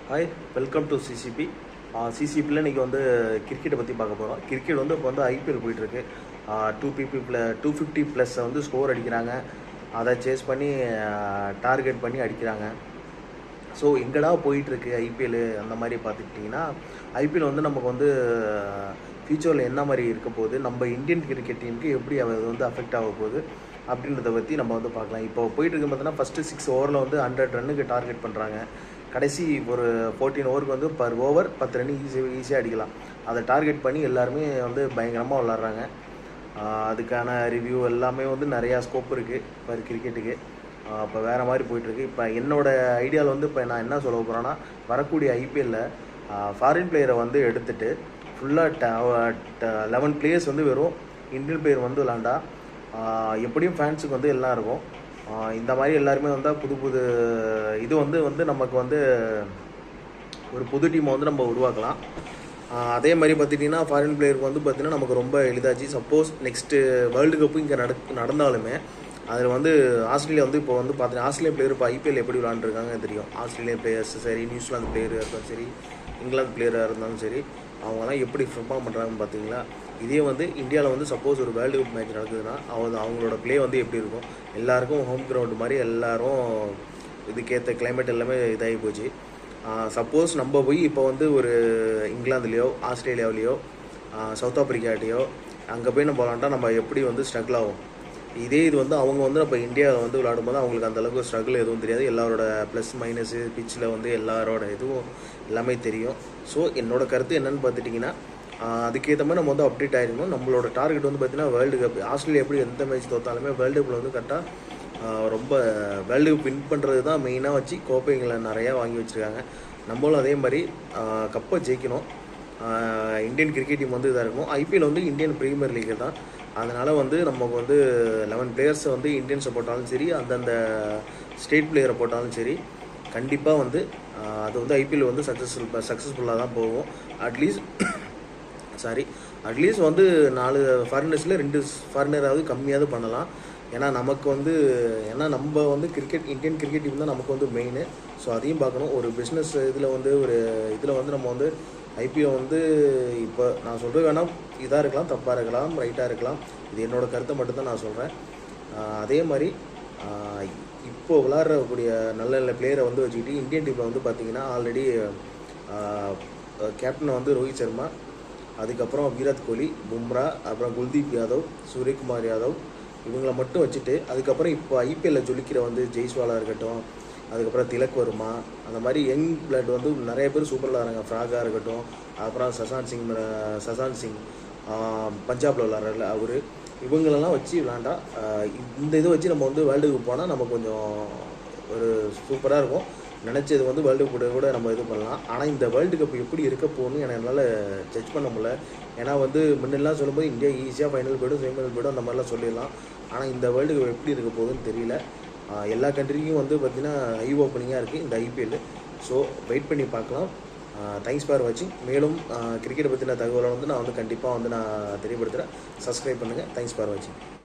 Hi, welcome to CCB. சிசிபியில் இன்றைக்கி வந்து கிரிக்கெட்டை பற்றி பார்க்க போகிறோம். கிரிக்கெட் வந்து இப்போ வந்து ஐபிஎல் போயிட்டுருக்கு. 250 ப்ளஸ் வந்து ஸ்கோர் அடிக்கிறாங்க. அதை சேஸ் பண்ணி டார்கெட் பண்ணி அடிக்கிறாங்க. ஸோ எங்கடா போயிட்டுருக்கு ஐபிஎல் அந்த மாதிரி பார்த்துக்கிட்டிங்கன்னா, ஐபிஎல் வந்து நமக்கு வந்து ஃபியூச்சரில் என்ன மாதிரி இருக்க போகுது, நம்ம இந்தியன் கிரிக்கெட் டீமுக்கு எப்படி அது வந்து அஃபெக்ட் ஆக போகுது அப்படின்றத பற்றி நம்ம வந்து பார்க்கலாம். இப்போ போயிட்டுருக்கு பார்த்தோன்னா, ஃபஸ்ட்டு 6 ஓவரில் வந்து 100 ரன்னுக்கு டார்கெட் பண்ணுறாங்க. கடைசி ஒரு 14 ஓவருக்கு வந்து பர் ஓவர் 10 ரன் ஈஸியாக அடிக்கலாம். அதை டார்கெட் பண்ணி எல்லாருமே வந்து பயங்கரமாக விளாட்றாங்க. அதுக்கான ரிவ்யூ எல்லாமே வந்து நிறையா ஸ்கோப் இருக்குது பர் கிரிக்கெட்டுக்கு. இப்போ வேறு மாதிரி போயிட்டுருக்கு. இப்போ என்னோடய ஐடியாவில் வந்து இப்போ நான் என்ன சொல்ல போகிறேன்னா, வரக்கூடிய ஐபிஎல்லில் ஃபாரின் பிளேயரை வந்து எடுத்துகிட்டு ஃபுல்லாக 11 பிளேயர்ஸ் வந்து வெறும் இந்தியன் பிளேயர் வந்து விளாண்டா எப்படியும் ஃபேன்ஸுக்கு வந்து எல்லாம் இருக்கும். இந்த மாதிரி எல்லாருமே வந்தால் புது இது வந்து நமக்கு வந்து ஒரு புது டீமை வந்து நம்ம உருவாக்கலாம். அதே மாதிரி பார்த்துட்டிங்கன்னா ஃபாரின் பிளேயருக்கு வந்து பார்த்திங்கன்னா நமக்கு ரொம்ப எளிதாச்சு. சப்போஸ் நெக்ஸ்ட்டு வேர்ல்டு கப்பு இங்கே நடந்தாலுமே அதில் வந்து ஆஸ்திரேலியா வந்து இப்போ வந்து பார்த்தீங்கன்னா ஆஸ்திரேலியா பிளேயர் இப்போ ஐபிஎல் எப்படி விளாண்டுருக்காங்க தெரியும். ஆஸ்திரேலியா பிளேயர்ஸ் சரி, நியூசிலாந்து பிளேயராக இருந்தாலும் சரி, இங்கிலாந்து பிளேயராக இருந்தாலும் சரி, அவங்களாம் எப்படி பெர்ஃபார்ம் பண்ணுறாங்கன்னு பார்த்தீங்களா. இதே வந்து இந்தியாவில் வந்து சப்போஸ் ஒரு வேர்ல்டு கப் மேட்ச் நடக்குதுன்னா அவங்களோட ப்ளே வந்து எப்படி இருக்கும். எல்லாருக்கும் ஹோம் கிரவுண்டு மாதிரி எல்லோரும் இதுக்கேற்ற கிளைமேட் எல்லாமே இதாகி போச்சு. சப்போஸ் நம்ம போய் இப்போ வந்து ஒரு இங்கிலாந்துலேயோ ஆஸ்திரேலியாவிலேயோ சவுத் ஆப்பிரிக்காட்டையோ அங்கே போய் நம்ம விளாண்டா நம்ம எப்படி வந்து ஸ்ட்ரகிள் ஆகும். இதே இது வந்து அவங்க வந்து நம்ம இந்தியாவில் வந்து விளாடும்போது அவங்களுக்கு அந்தளவுக்கு ஸ்ட்ரகிள் எதுவும் தெரியாது. எல்லாரோட ப்ளஸ் மைனஸு பிச்சில் வந்து எல்லாரோட இதுவும் எல்லாமே தெரியும். ஸோ என்னோடய கருத்து என்னென்னு பார்த்துட்டிங்கன்னா, அதுக்கேற்ற மாதிரி நம்ம வந்து அப்டேட் ஆகிருக்கணும். நம்மளோட டார்கெட் வந்து பார்த்திங்கன்னா வேர்ல்டு கப். ஆஸ்திரேலியா எப்படி எந்த மேட்ச் தோற்றாலுமே வேர்ல்டு கப்பில் வந்து கரெக்டாக ரொம்ப வேர்ல்டு கப் வின் பண்ணுறது தான் மெயினாக வச்சு கோப்பைங்களை நிறையா வாங்கி வச்சுருக்காங்க. நம்மளும் அதே மாதிரி கப்பை ஜெயிக்கணும். இந்தியன் கிரிக்கெட் டீம் வந்து இதாக இருக்கணும். ஐபிஎல் வந்து இந்தியன் ப்ரீமியர் லீக் தான். அதனால் வந்து நமக்கு வந்து 11 பிளேயர்ஸை வந்து இந்தியன்ஸை போட்டாலும் சரி, அந்தந்த ஸ்டேட் பிளேயரை போட்டாலும் சரி, கண்டிப்பாக வந்து அது வந்து ஐபிஎல் வந்து சக்ஸஸ்ஃபுல்லாக தான் போகும். அட்லீஸ்ட் வந்து 4 ஃபாரினர்ஸில் 2 ஃபாரினராவது கம்மியாவது பண்ணலாம். ஏன்னா நமக்கு வந்து நம்ம வந்து இந்தியன் கிரிக்கெட் டீம் தான் நமக்கு வந்து மெயின். ஸோ அதையும் பார்க்கணும். ஒரு பிஸ்னஸ் இதில் வந்து நம்ம வந்து ஐபிஎல் வந்து இப்போ நான் சொல்கிறது வேணால் இதாக இருக்கலாம், தப்பாக இருக்கலாம், ரைட்டாக இருக்கலாம். இது என்னோடய கருத்தை மட்டும்தான் நான் சொல்கிறேன். அதே மாதிரி இப்போது விளாட்றக்கூடிய நல்ல நல்ல பிளேயரை வந்து வச்சுக்கிட்டு இந்தியன் டீமில் வந்து பார்த்திங்கன்னா ஆல்ரெடி கேப்டனை வந்து ரோஹித் சர்மா, அதுக்கப்புறம் விராட் கோலி, பும்ரா, அப்புறம் குல்தீப் யாதவ், சூரியகுமார் யாதவ், இவங்களை மட்டும் வச்சுட்டு அதுக்கப்புறம் இப்போ ஐபிஎல்லில் ஜொலிக்கிற வந்து ஜெய்ஸ்வாலாக இருக்கட்டும், அதுக்கப்புறம் திலக் வர்மா, அந்த மாதிரி யங் பிளட் வந்து நிறைய பேர் சூப்பரில் வராங்க. ஃப்ராகாக இருக்கட்டும், அப்புறம் சசான் சிங் பஞ்சாபில் விளாட்றாருல அவர், இவங்களெல்லாம் வச்சு விளாண்டா இந்த இதை வச்சு நம்ம வந்து வேர்ல்டு கப் போனால் நமக்கு கொஞ்சம் ஒரு சூப்பராக இருக்கும். நினச்சது வந்து வேர்ல்டு கப் கூட நம்ம இது பண்ணலாம். ஆனால் இந்த வேர்ல்டு கப் எப்படி இருக்க போகணும்னு என்னால் ஜட்ஜ் பண்ண முடியல. ஏன்னா வந்து முன்னெல்லாம் சொல்லும்போது இந்தியா ஈஸியாக ஃபைனல் போய்டும், செமிஃபைனல் போய்டும், அந்த மாதிரிலாம் சொல்லிடலாம். ஆனால் இந்த வேர்ல்டு கப் எப்படி இருக்க போகுதுன்னு தெரியல. எல்லா கண்ட்ரிக்கும் வந்து பார்த்திங்கன்னா ஐ ஓப்பனிங்காக இருக்குது இந்த ஐபிஎல். ஸோ வெயிட் பண்ணி பார்க்கலாம். தேங்க்ஸ் ஃபார் வாட்சிங். மேலும் கிரிக்கெட்டை பற்றின தகவலை வந்து நான் வந்து கண்டிப்பாக வந்து நான் தெரியப்படுத்துகிறேன். சப்ஸ்கிரைப் பண்ணுங்கள். தேங்க்ஸ் ஃபார் வாட்சிங்.